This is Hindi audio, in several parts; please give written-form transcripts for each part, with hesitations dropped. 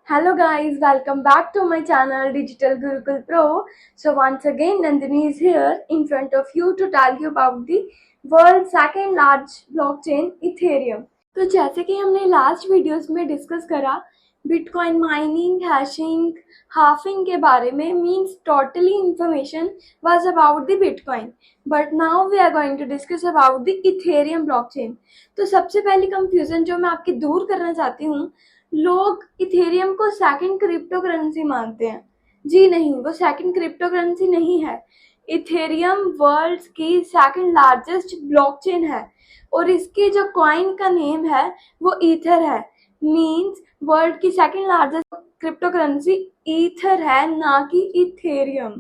Hello guys, welcome back to my channel Digital Gurukul Pro. So once again Nandini is here in front of you to tell you about the world's second large blockchain Ethereum. तो जैसे कि हमने लास्ट वीडियोस में डिस्कस करा बिटकॉइन माइनिंग, हैशिंग, हाफिंग के बारे में means totally information was about the bitcoin but now we are going to discuss about the Ethereum blockchain. तो सबसे पहली कंफ्यूजन जो मैं आपकी दूर करना चाहती हूँ, लोग इथेरियम को सेकंड क्रिप्टो करेंसी मानते हैं। जी नहीं, वो सेकंड क्रिप्टो करेंसी नहीं है। इथेरियम वर्ल्ड की सेकंड लार्जेस्ट ब्लॉकचेन है और इसकी जो कॉइन का नेम है वो ईथर है। मींस वर्ल्ड की second largest crypto currency ether है, ना कि इथेरियम,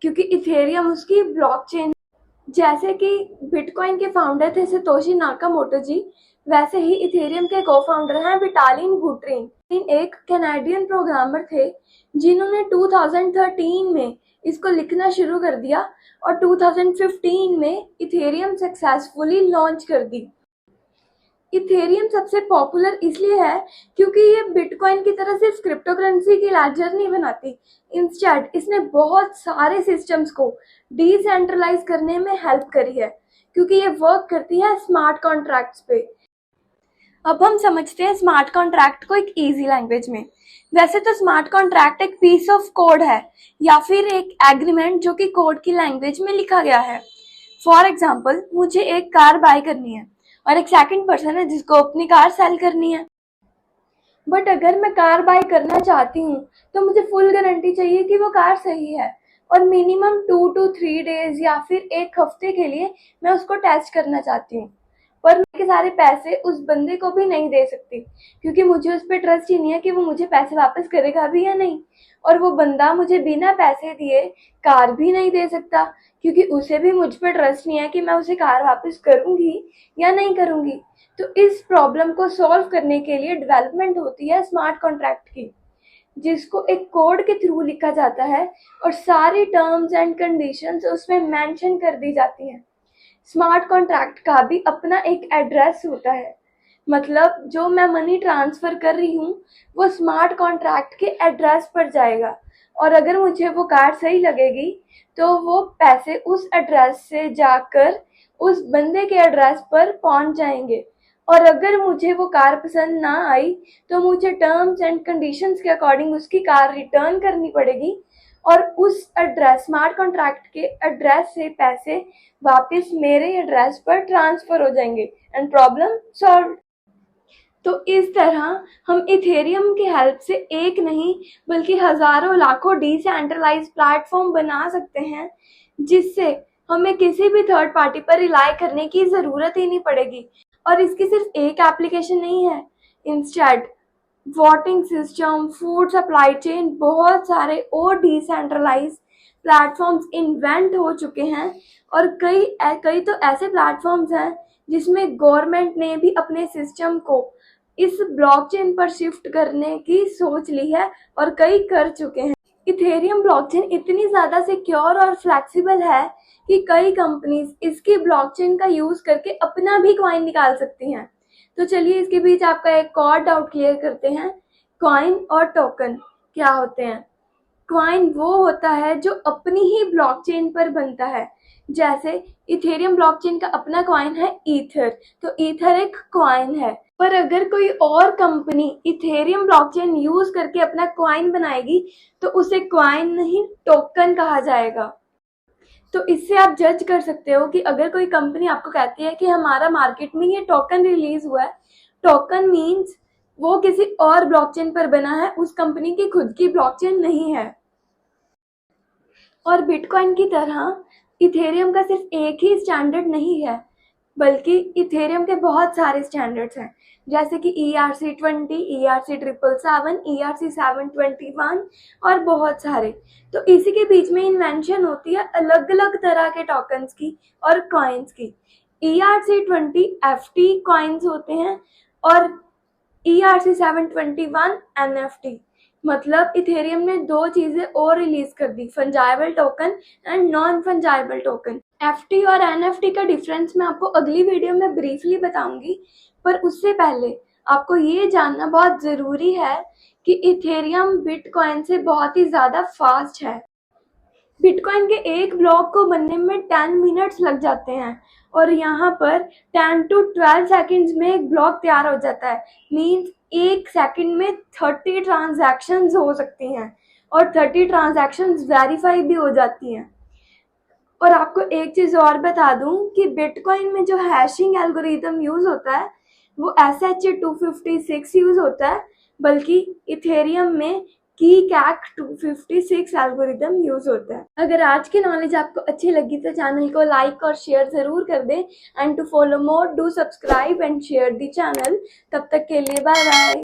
क्योंकि इथेरियम उसकी ब्लॉकचेन। जैसे कि बिटकॉइन के फाउंडर थे सतोशी नाकामोटो जी, वैसे ही इथेरियम के को फाउंडर हैं विटालिन बुटेरिन। एक कैनेडियन प्रोग्रामर थे जिन्होंने 2013 में इसको लिखना शुरू कर दिया और 2015 में इथेरियम सक्सेसफुली लॉन्च कर दी। इथेरियम सबसे पॉपुलर इसलिए है क्योंकि ये बिटकॉइन की तरह सिर्फ क्रिप्टो करेंसी की लेजर नहीं बनाती, इंस्टेड इसने बहुत सारे सिस्टम्स को डिसेंट्रलाइज करने में हेल्प करी है क्योंकि ये वर्क करती है स्मार्ट कॉन्ट्रैक्ट्स पे। अब हम समझते हैं स्मार्ट कॉन्ट्रैक्ट को एक इजी लैंग्वेज में। वैसे तो स्मार्ट कॉन्ट्रैक्ट एक पीस ऑफ कोड है या फिर एक एग्रीमेंट जो कि कोड की लैंग्वेज में लिखा गया है। फॉर एग्जाम्पल, मुझे एक कार बाय करनी है और एक सेकंड पर्सन है जिसको अपनी कार सेल करनी है। बट अगर मैं कार बाय करना चाहती हूँ तो मुझे फुल गारंटी चाहिए कि वो कार सही है और मिनिमम 2 to 3 डेज या फिर एक हफ्ते के लिए मैं उसको टेस्ट करना चाहती हूँ। पर मैं के सारे पैसे उस बंदे को भी नहीं दे सकती क्योंकि मुझे उस पर ट्रस्ट ही नहीं है कि वो मुझे पैसे वापस करेगा भी या नहीं, और वो बंदा मुझे बिना पैसे दिए कार भी नहीं दे सकता क्योंकि उसे भी मुझ पर ट्रस्ट नहीं है कि मैं उसे कार वापस करूंगी या नहीं करूंगी। तो इस प्रॉब्लम को सॉल्व करने के लिए डेवलपमेंट होती है स्मार्ट कॉन्ट्रैक्ट की, जिसको एक कोड के थ्रू लिखा जाता है और सारी टर्म्स एंड कंडीशंस उसमें मेंशन कर दी जाती हैं। स्मार्ट कॉन्ट्रैक्ट का भी अपना एक एड्रेस होता है, मतलब जो मैं मनी ट्रांसफ़र कर रही हूँ वो स्मार्ट कॉन्ट्रैक्ट के एड्रेस पर जाएगा और अगर मुझे वो कार सही लगेगी तो वो पैसे उस एड्रेस से जाकर उस बंदे के एड्रेस पर पहुँच जाएंगे, और अगर मुझे वो कार पसंद ना आई तो मुझे टर्म्स एंड कंडीशंस के अकॉर्डिंग उसकी कार रिटर्न करनी पड़ेगी और उस एड्रेस स्मार्ट कॉन्ट्रैक्ट के एड्रेस से पैसे वापस मेरे एड्रेस पर ट्रांसफ़र हो जाएंगे एंड प्रॉब्लम सॉल्व। तो इस तरह हम इथेरियम की हेल्प से एक नहीं बल्कि हज़ारों लाखों डिसेंट्रलाइज्ड प्लेटफॉर्म बना सकते हैं जिससे हमें किसी भी थर्ड पार्टी पर रिलाई करने की ज़रूरत ही नहीं पड़ेगी। और इसकी सिर्फ एक एप्लीकेशन नहीं है, instead voting system, food supply chain, बहुत सारे और डिसेंट्रलाइज प्लेटफॉर्म्स इन्वेंट हो चुके हैं और कई तो ऐसे प्लेटफॉर्म्स हैं जिसमें गवर्नमेंट ने भी अपने सिस्टम को इस ब्लॉकचेन पर शिफ्ट करने की सोच ली है और कई कर चुके हैं। इथेरियम ब्लॉकचेन इतनी ज़्यादा सिक्योर और फ्लेक्सिबल है कि कई कंपनीज इसकी ब्लॉकचेन का यूज़ करके अपना भी कॉइन निकाल सकती हैं। तो चलिए इसके बीच आपका एक और डाउट क्लियर करते हैं, कॉइन और टोकन क्या होते हैं। कॉइन वो होता है जो अपनी ही ब्लॉकचेन पर बनता है, जैसे इथेरियम ब्लॉकचेन का अपना कॉइन है ईथर, तो ईथर एक कॉइन है। पर अगर कोई और कंपनी इथेरियम ब्लॉकचेन यूज करके अपना कॉइन बनाएगी तो उसे कॉइन नहीं टोकन कहा जाएगा। तो इससे आप जज कर सकते हो कि अगर कोई कंपनी आपको कहती है कि हमारा मार्केट में ये टोकन रिलीज हुआ है, टोकन मीन्स वो किसी और ब्लॉकचेन पर बना है, उस कंपनी की खुद की ब्लॉकचेन नहीं है। और बिटकॉइन की तरह इथेरियम का सिर्फ एक ही स्टैंडर्ड नहीं है बल्कि इथेरियम के बहुत सारे स्टैंडर्ड्स हैं, जैसे कि ERC20, ERC777, ERC721 और बहुत सारे। तो इसी के बीच में इन्वेंशन होती है अलग अलग तरह के टोकन्स की और कॉइन्स की। ERC20 FT कॉइन्स होते हैं और ERC721 NFT। मतलब इथेरियम ने दो चीजें और रिलीज कर दी, fungible token and non fungible token. FT और NFT का डिफरेंस मैं आपको अगली वीडियो में ब्रीफली बताऊंगी, पर उससे पहले आपको ये जानना बहुत ज़रूरी है कि इथेरियम बिटकॉइन से बहुत ही ज़्यादा फास्ट है। बिटकॉइन के एक ब्लॉक को बनने में 10 मिनट्स लग जाते हैं और यहाँ पर 10 to 12 सेकेंड्स में एक ब्लॉक तैयार हो जाता है। मीन्स एक सेकंड में 30 ट्रांजैक्शंस हो सकती हैं और 30 ट्रांजैक्शंस वेरीफाई भी हो जाती हैं। और आपको एक चीज़ और बता दूं कि बिटकॉइन में जो हैशिंग एल्गोरिदम यूज़ होता है वो SH-256 यूज़ होता है, बल्कि इथेरियम में की कैक 256 एल्गोरिदम यूज़ होता है। अगर आज की नॉलेज आपको अच्छी लगी तो चैनल को लाइक और शेयर ज़रूर कर दें। And to follow more do subscribe and share the channel. तब तक के लिए बाय बाय।